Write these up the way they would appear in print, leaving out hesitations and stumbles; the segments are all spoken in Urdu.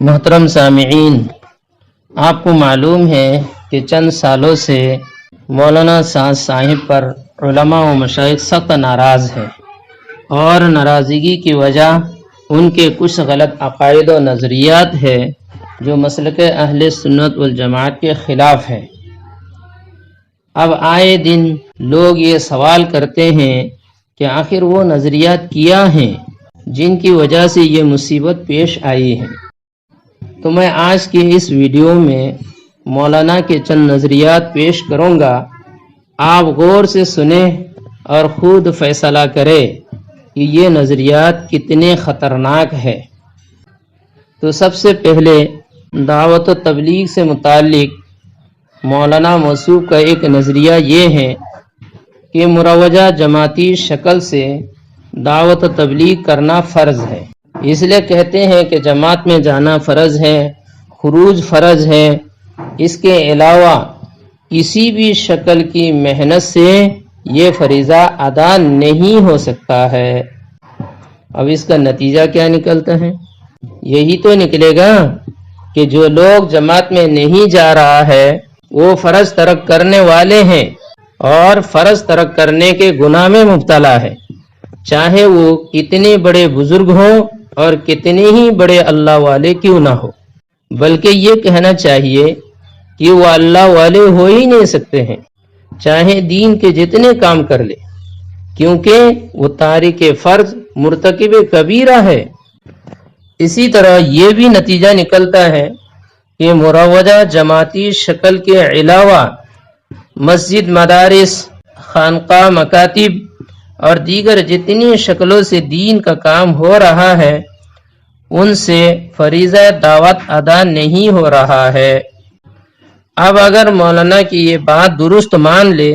محترم سامعین، آپ کو معلوم ہے کہ چند سالوں سے مولانا سعد صاحب پر علماء و مشائخ سخت ناراض ہیں، اور ناراضگی کی وجہ ان کے کچھ غلط عقائد و نظریات ہے جو مسلک اہل سنت والجماعت کے خلاف ہے۔ اب آئے دن لوگ یہ سوال کرتے ہیں کہ آخر وہ نظریات کیا ہیں جن کی وجہ سے یہ مصیبت پیش آئی ہے۔ تو میں آج کی اس ویڈیو میں مولانا کے چند نظریات پیش کروں گا، آپ غور سے سنیں اور خود فیصلہ کریں کہ یہ نظریات کتنے خطرناک ہے۔ تو سب سے پہلے دعوت و تبلیغ سے متعلق مولانا موصوف کا ایک نظریہ یہ ہے کہ مروجہ جماعتی شکل سے دعوت و تبلیغ کرنا فرض ہے۔ اس لیے کہتے ہیں کہ جماعت میں جانا فرض ہے، خروج فرض ہے۔ اس کے علاوہ کسی بھی شکل کی محنت سے یہ فریضہ ادا نہیں ہو سکتا ہے۔ اب اس کا نتیجہ کیا نکلتا ہے؟ یہی تو نکلے گا کہ جو لوگ جماعت میں نہیں جا رہا ہے وہ فرض ترک کرنے والے ہیں اور فرض ترک کرنے کے گناہ میں مبتلا ہے، چاہے وہ کتنے بڑے بزرگ ہوں اور کتنے ہی بڑے اللہ والے کیوں نہ ہو۔ بلکہ یہ کہنا چاہیے کہ وہ اللہ والے ہو ہی نہیں سکتے ہیں، چاہے دین کے جتنے کام کر لے، کیونکہ وہ تارک فرض مرتکب کبیرہ ہے۔ اسی طرح یہ بھی نتیجہ نکلتا ہے کہ مروجہ جماعتی شکل کے علاوہ مسجد، مدارس، خانقاہ، مکاتب اور دیگر جتنی شکلوں سے دین کا کام ہو رہا ہے ان سے فریضہ دعوت ادا نہیں ہو رہا ہے۔ اب اگر مولانا کی یہ بات درست مان لے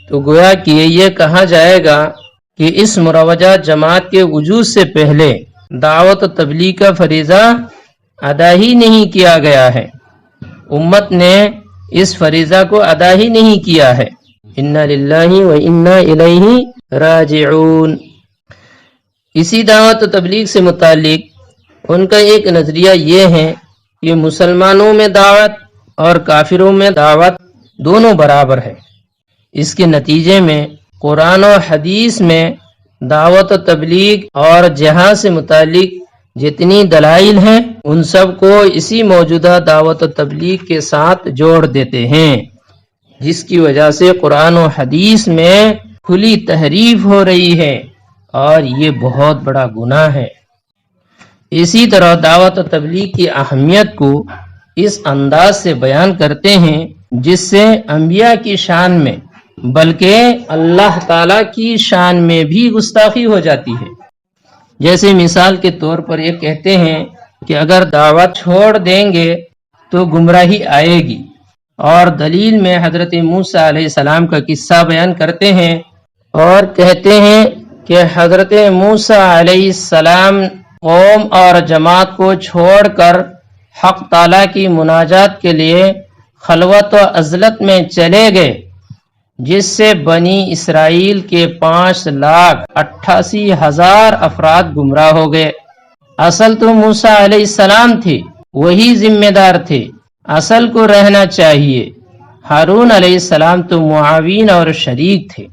تو گویا کہ یہ کہا جائے گا کہ اس مروجہ جماعت کے وجود سے پہلے دعوت و تبلیغ کا فریضہ ادا ہی نہیں کیا گیا ہے، امت نے اس فریضہ کو ادا ہی نہیں کیا ہے۔ انا للہ و انا الیہ راجعون۔ اسی دعوت و تبلیغ سے متعلق ان کا ایک نظریہ یہ ہے کہ مسلمانوں میں دعوت اور کافروں میں دعوت دونوں برابر ہے۔ اس کے نتیجے میں قرآن و حدیث میں دعوت و تبلیغ اور جہاد سے متعلق جتنی دلائل ہیں ان سب کو اسی موجودہ دعوت و تبلیغ کے ساتھ جوڑ دیتے ہیں، جس کی وجہ سے قرآن و حدیث میں کھلی تحریف ہو رہی ہے اور یہ بہت بڑا گناہ ہے۔ اسی طرح دعوت و تبلیغ کی اہمیت کو اس انداز سے بیان کرتے ہیں جس سے انبیاء کی شان میں بلکہ اللہ تعالی کی شان میں بھی گستاخی ہو جاتی ہے۔ جیسے مثال کے طور پر یہ کہتے ہیں کہ اگر دعوت چھوڑ دیں گے تو گمراہی آئے گی، اور دلیل میں حضرت موسیٰ علیہ السلام کا قصہ بیان کرتے ہیں اور کہتے ہیں کہ حضرت موسیٰ علیہ السلام قوم اور جماعت کو چھوڑ کر حق تعالیٰ کی مناجات کے لیے خلوت و عزلت میں چلے گئے، جس سے بنی اسرائیل کے 5,88,000 افراد گمراہ ہو گئے۔ اصل تو موسیٰ علیہ السلام تھے، وہی ذمہ دار تھے، اصل کو رہنا چاہیے۔ ہارون علیہ السلام تو معاون اور شریک تھے۔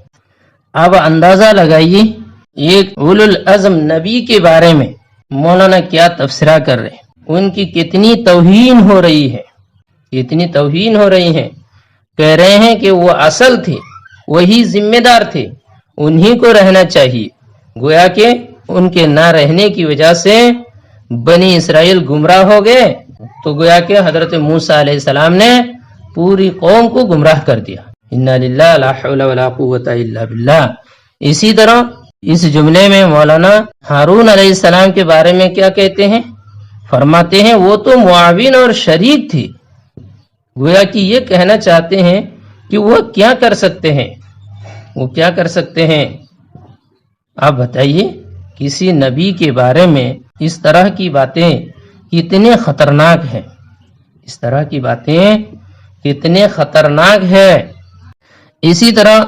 اب اندازہ لگائیے ایک اولو العزم نبی کے بارے میں مولانا کیا تبصرہ کر رہے ہیں، ان کی کتنی توہین ہو رہی ہے، کتنی توہین ہو رہی ہے۔ کہہ رہے ہیں کہ وہ اصل تھے، وہی ذمہ دار تھے، انہی کو رہنا چاہیے، گویا کہ ان کے نہ رہنے کی وجہ سے بنی اسرائیل گمراہ ہو گئے، تو گویا کہ حضرت موسیٰ علیہ السلام نے پوری قوم کو گمراہ کر دیا۔ انا للہ لا حول ولا قوت الا باللہ۔ اسی طرح اس جملے میں مولانا ہارون علیہ السلام کے بارے میں کیا کہتے ہیں؟ فرماتے ہیں وہ تو معاون اور شریک تھی۔ گویا کہ یہ کہنا چاہتے ہیں کہ وہ کیا کر سکتے ہیں، وہ کیا کر سکتے ہیں۔ آپ بتائیے کسی نبی کے بارے میں اس طرح کی باتیں کتنے خطرناک ہیں، اس طرح کی باتیں کتنے خطرناک ہے۔ اسی طرح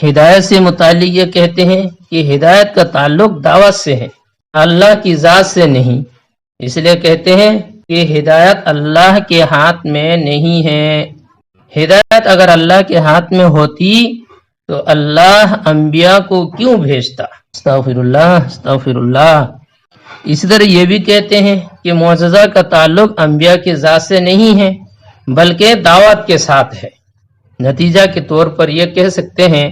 ہدایت سے متعلق یہ کہتے ہیں کہ ہدایت کا تعلق دعوت سے ہے، اللہ کی ذات سے نہیں۔ اس لیے کہتے ہیں کہ ہدایت اللہ کے ہاتھ میں نہیں ہے۔ ہدایت اگر اللہ کے ہاتھ میں ہوتی تو اللہ انبیاء کو کیوں بھیجتا؟ استغفر اللہ استغفر اللہ۔ اسی طرح یہ بھی کہتے ہیں کہ معجزہ کا تعلق انبیاء کی ذات سے نہیں ہے بلکہ دعوت کے ساتھ ہے۔ نتیجہ کے طور پر یہ کہہ سکتے ہیں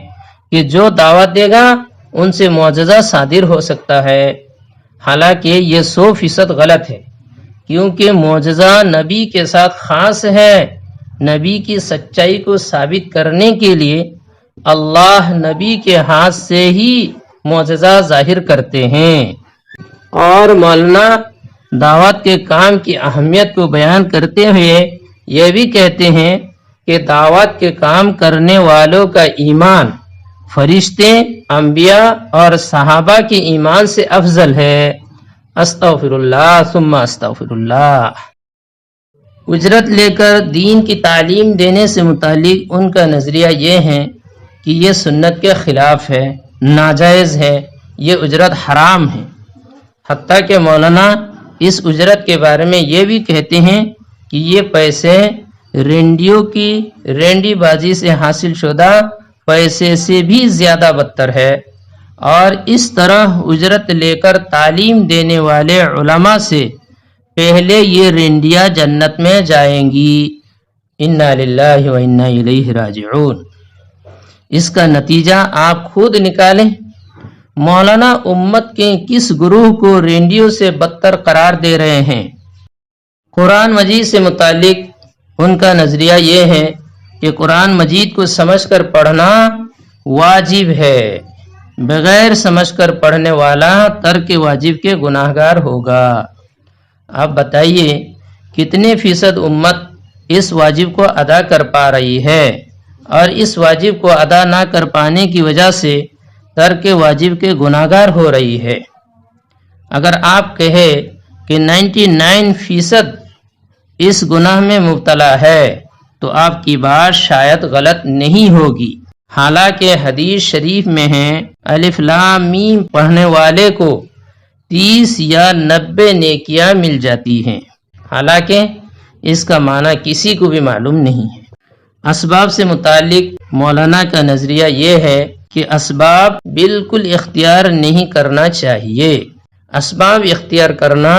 کہ جو دعوت دے گا ان سے معجزہ صادر ہو سکتا ہے، حالانکہ یہ 100% غلط ہے، کیونکہ معجزہ نبی کے ساتھ خاص ہے۔ نبی کی سچائی کو ثابت کرنے کے لیے اللہ نبی کے ہاتھ سے ہی معجزہ ظاہر کرتے ہیں۔ اور مولانا دعوت کے کام کی اہمیت کو بیان کرتے ہوئے یہ بھی کہتے ہیں کہ دعوت کے کام کرنے والوں کا ایمان فرشتے، انبیاء اور صحابہ کے ایمان سے افضل ہے۔ استغفر اللہ ثم استغفر اللہ۔ اجرت لے کر دین کی تعلیم دینے سے متعلق ان کا نظریہ یہ ہے کہ یہ سنت کے خلاف ہے، ناجائز ہے، یہ اجرت حرام ہے۔ حتیٰ کہ مولانا اس اجرت کے بارے میں یہ بھی کہتے ہیں کہ یہ پیسے رینڈیوں کی رینڈی بازی سے حاصل شدہ پیسے سے بھی زیادہ بدتر ہے، اور اس طرح اجرت لے کر تعلیم دینے والے علماء سے پہلے یہ رینڈیاں جنت میں جائیں گی۔ انا للہ و انا الیہ راجعون۔ اس کا نتیجہ آپ خود نکالیں۔ مولانا امت کے کس گروہ کو رینڈیوں سے بدتر قرار دے رہے ہیں؟ قرآن مجید سے متعلق ان کا نظریہ یہ ہے کہ قرآن مجید کو سمجھ کر پڑھنا واجب ہے، بغیر سمجھ کر پڑھنے والا ترک واجب کے گناہگار ہوگا۔ آپ بتائیے کتنے فیصد امت اس واجب کو ادا کر پا رہی ہے، اور اس واجب کو ادا نہ کر پانے کی وجہ سے ترک واجب کے گناہگار ہو رہی ہے۔ اگر آپ کہے کہ 99% اس گناہ میں مبتلا ہے تو آپ کی بات شاید غلط نہیں ہوگی، حالانکہ حدیث شریف میں ہے الف لام میم پڑھنے والے کو 30 یا 90 نیکیاں مل جاتی ہیں، حالانکہ اس کا معنی کسی کو بھی معلوم نہیں ہے۔ اسباب سے متعلق مولانا کا نظریہ یہ ہے کہ اسباب بالکل اختیار نہیں کرنا چاہیے۔ اسباب اختیار کرنا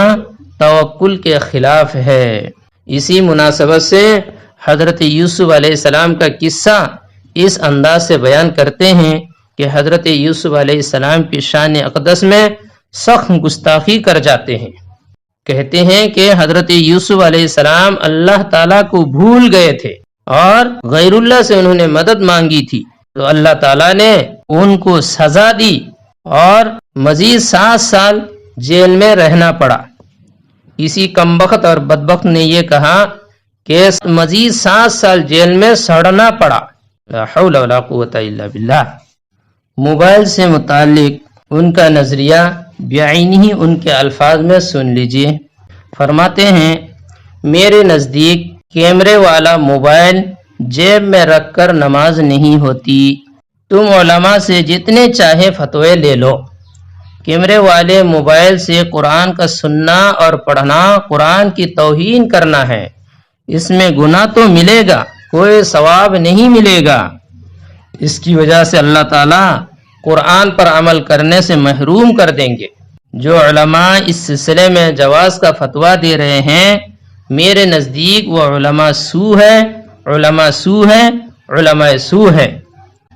توکل کے خلاف ہے۔ اسی مناسبت سے حضرت یوسف علیہ السلام کا قصہ اس انداز سے بیان کرتے ہیں کہ حضرت یوسف علیہ السلام کی شان اقدس میں سخت گستاخی کر جاتے ہیں۔ کہتے ہیں کہ حضرت یوسف علیہ السلام اللہ تعالیٰ کو بھول گئے تھے اور غیر اللہ سے انہوں نے مدد مانگی تھی، تو اللہ تعالیٰ نے ان کو سزا دی اور مزید 7 سال جیل میں رہنا پڑا۔ اسی کمبخت اور بدبخت نے یہ کہا کہ مزید 7 سال جیل میں سڑنا پڑا۔ لا حول ولا قوت الا باللہ۔ موبائل سے متعلق ان کا نظریہ بعینہ ان کے الفاظ میں سن لیجئے۔ فرماتے ہیں میرے نزدیک کیمرے والا موبائل جیب میں رکھ کر نماز نہیں ہوتی۔ تم علماء سے جتنے چاہے فتوے لے لو، کیمرے والے موبائل سے قرآن کا سننا اور پڑھنا قرآن کی توہین کرنا ہے۔ اس میں گناہ تو ملے گا، کوئی ثواب نہیں ملے گا۔ اس کی وجہ سے اللہ تعالیٰ قرآن پر عمل کرنے سے محروم کر دیں گے۔ جو علماء اس سلسلے میں جواز کا فتویٰ دے رہے ہیں، میرے نزدیک وہ علماء سو ہے، علماء سو ہے، علماء سو ہے۔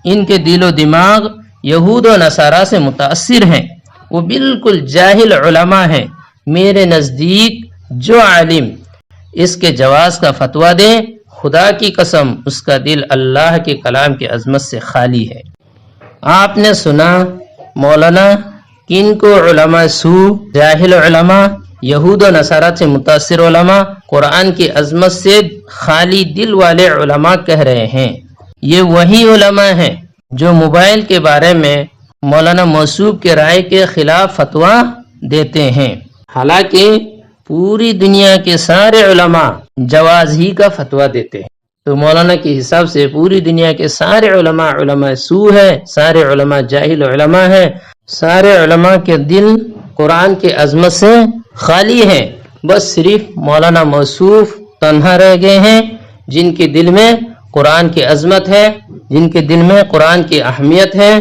ان کے دل و دماغ یہود و نصارہ سے متاثر ہیں، وہ بالکل جاہل علماء ہیں۔ میرے نزدیک جو عالم اس کے جواز کا فتویٰ دے، خدا کی قسم اس کا دل اللہ کے کلام کی عظمت سے خالی ہے۔ آپ نے سنا مولانا کن کو علماء سو، جاہل علماء، یہود و نصارہ سے متاثر علماء، قرآن کی عظمت سے خالی دل والے علماء کہہ رہے ہیں۔ یہ وہی علماء ہیں جو موبائل کے بارے میں مولانا موصوف کے رائے کے خلاف فتویٰ دیتے ہیں، حالانکہ پوری دنیا کے سارے علماء جواز ہی کا فتویٰ دیتے ہیں۔ تو مولانا کے حساب سے پوری دنیا کے سارے علماء علماء سو ہے، سارے علماء جاہل علماء ہیں، سارے علماء کے دل قرآن کی عظمت سے خالی ہیں۔ بس صرف مولانا موصوف تنہا رہ گئے ہیں جن کے دل میں قرآن کی عظمت ہے، جن کے دل میں قرآن کی اہمیت ہے،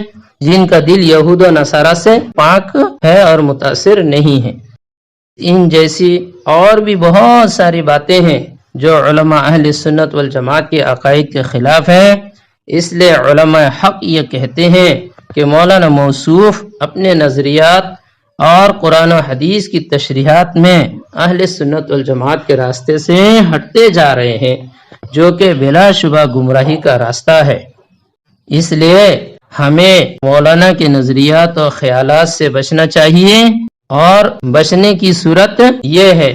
جن کا دل یہود و نصارہ سے پاک ہے اور متاثر نہیں ہے۔ ان جیسی اور بھی بہت ساری باتیں ہیں جو علماء اہل سنت والجماعت کے عقائد کے خلاف ہیں۔ اس لیے علماء حق یہ کہتے ہیں کہ مولانا موصوف اپنے نظریات اور قرآن و حدیث کی تشریحات میں اہل سنت والجماعت کے راستے سے ہٹتے جا رہے ہیں، جو کہ بلا شبہ گمراہی کا راستہ ہے۔ اس لیے ہمیں مولانا کے نظریات اور خیالات سے بچنا چاہیے، اور بچنے کی صورت یہ ہے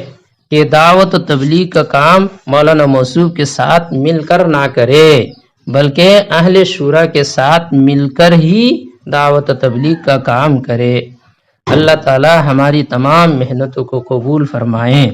کہ دعوت و تبلیغ کا کام مولانا موصوف کے ساتھ مل کر نہ کرے، بلکہ اہل شورا کے ساتھ مل کر ہی دعوت و تبلیغ کا کام کرے۔ اللہ تعالی ہماری تمام محنتوں کو قبول فرمائیں۔